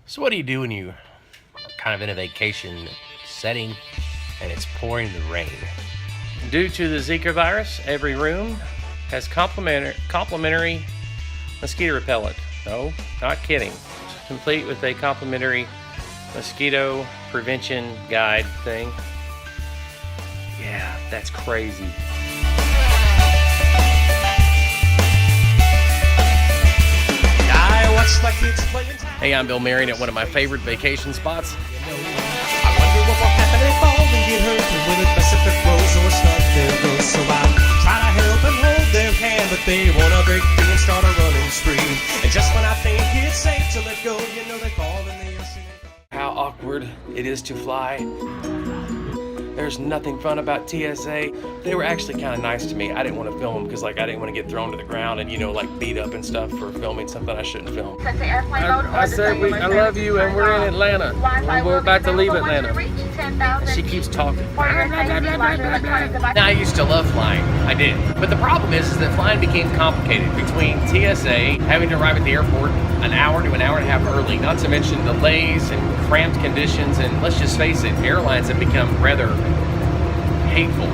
So what do you do when you are kind of in a vacation setting and it's pouring the rain? Due to the Zika virus, every room has complimentary mosquito repellent. No, not kidding. It's complete with a complimentary mosquito prevention guide thing. Yeah, that's crazy. Hey, I'm Bill Marion at one of my favorite vacation spots. I wonder what will happen if all they get hurt and will it mess up their clothes or stuff their nose. So I try to help and hold their hand, but they wanna break free and start a running spree. And just when I think it's safe to let go, you know they fall in the ocean. How awkward it is to fly. There's nothing fun about TSA. They were actually kind of nice to me. I didn't want to film them because I didn't want to get thrown to the ground and beat up and stuff for filming something I shouldn't film. I said I love you and we're in Atlanta. We're about to leave Atlanta. And she keeps talking. Now, I used to love flying. I did. But the problem is that flying became complicated between TSA, having to arrive at the airport an hour to an hour and a half early, not to mention delays and cramped conditions, and let's just face it, airlines have become rather hateful.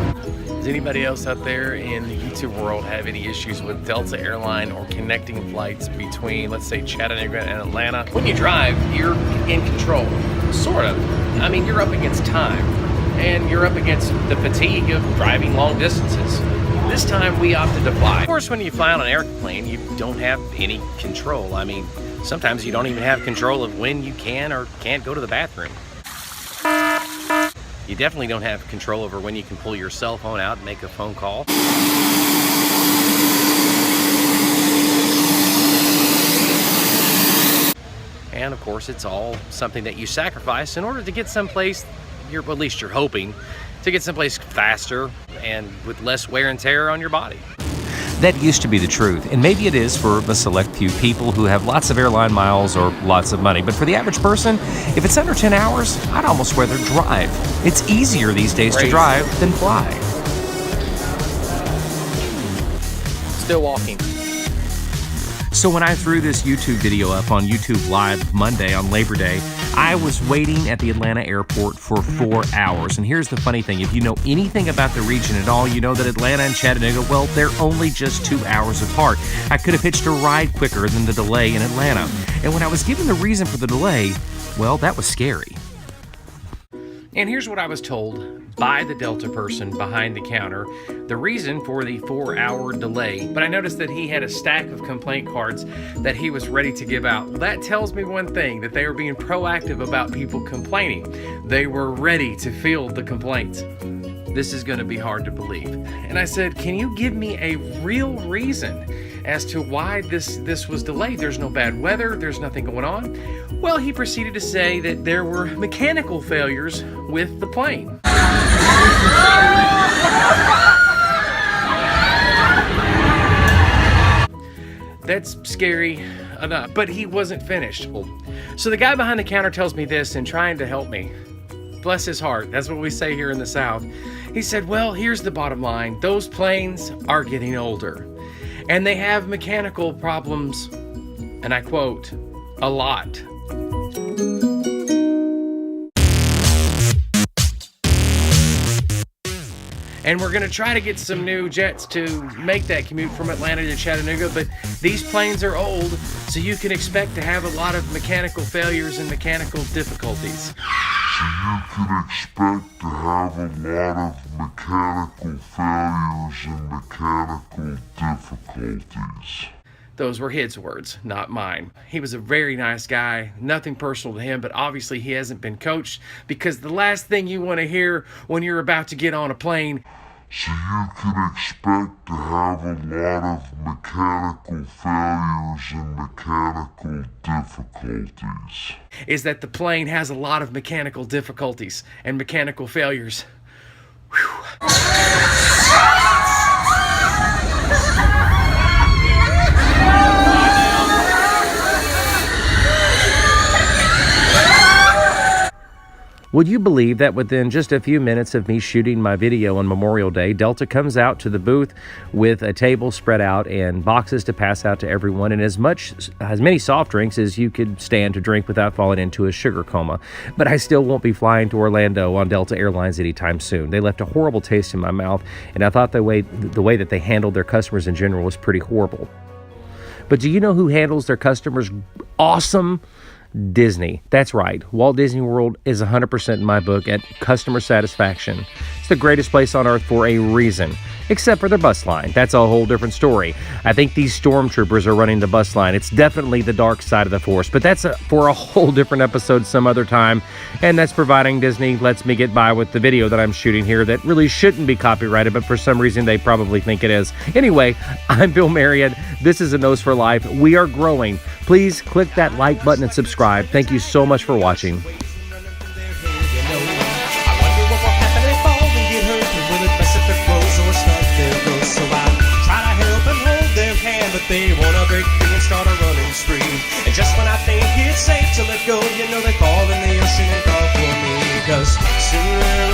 Does anybody else out there in the YouTube world have any issues with Delta Airline or connecting flights between, let's say, Chattanooga and Atlanta? When you drive, you're in control, sort of. I mean, you're up against time, and you're up against the fatigue of driving long distances. This time, we opted to fly. Of course, when you fly on an airplane, you don't have any control. I mean, sometimes you don't even have control of when you can or can't go to the bathroom. You definitely don't have control over when you can pull your cell phone out and make a phone call. And of course, it's all something that you sacrifice in order to get someplace, at least you're hoping, to get someplace faster and with less wear and tear on your body. That used to be the truth, and maybe it is for the select few people who have lots of airline miles or lots of money. But for the average person, if it's under 10 hours, I'd almost rather drive. It's easier these days to drive than fly. Still walking. So when I threw this YouTube video up on YouTube Live Monday on Labor Day, I was waiting at the Atlanta airport for 4 hours. And here's the funny thing, if you know anything about the region at all, you know that Atlanta and Chattanooga, well, they're only just 2 hours apart. I could have hitched a ride quicker than the delay in Atlanta. And when I was given the reason for the delay, well, that was scary. And here's what I was told by the Delta person behind the counter, the reason for the 4-hour delay. But I noticed that he had a stack of complaint cards that he was ready to give out. Well, that tells me one thing, that they were being proactive about people complaining. They were ready to field the complaints. This is going to be hard to believe. And I said, can you give me a real reason as to why this was delayed? There's no bad weather, there's nothing going on. Well, he proceeded to say that there were mechanical failures with the plane. That's scary enough, but he wasn't finished. So the guy behind the counter tells me this and trying to help me. Bless his heart, that's what we say here in the South. He said, well, here's the bottom line. Those planes are getting older, and they have mechanical problems, and I quote, a lot. And we're gonna try to get some new jets to make that commute from Atlanta to Chattanooga, but these planes are old, so you can expect to have a lot of mechanical failures and mechanical difficulties. So you can expect to have a lot of mechanical failures and mechanical difficulties. Those were his words, not mine. He was a very nice guy, nothing personal to him, but obviously he hasn't been coached, because the last thing you want to hear when you're about to get on a plane, so you can expect to have a lot of mechanical failures and mechanical difficulties, is that the plane has a lot of mechanical difficulties and mechanical failures. Whew. Would you believe that within just a few minutes of me shooting my video on Memorial Day, Delta comes out to the booth with a table spread out and boxes to pass out to everyone, and as many soft drinks as you could stand to drink without falling into a sugar coma. But I still won't be flying to Orlando on Delta Airlines anytime soon. They left a horrible taste in my mouth, and I thought the way that they handled their customers in general was pretty horrible. But do you know who handles their customers awesome? Disney. That's right. Walt Disney World is 100% in my book at customer satisfaction. It's the greatest place on earth for a reason, except for their bus line. That's a whole different story. I think these stormtroopers are running the bus line. It's definitely the dark side of the Force, but that's for a whole different episode some other time, and that's providing Disney lets me get by with the video that I'm shooting here that really shouldn't be copyrighted, but for some reason they probably think it is. Anyway, I'm Bill Marriott. This is A Nose for Life. We are growing. Please click that like button and subscribe. Thank you so much for watching. I wonder what will happen if all they get hurt and will it mess up their clothes or stuff their clothes. So I try to help and hold their hand, but they wanna break free and start a running spree. And just when I think it's safe to let go, you know they fall in the ocean and call for me. 'Cause sooner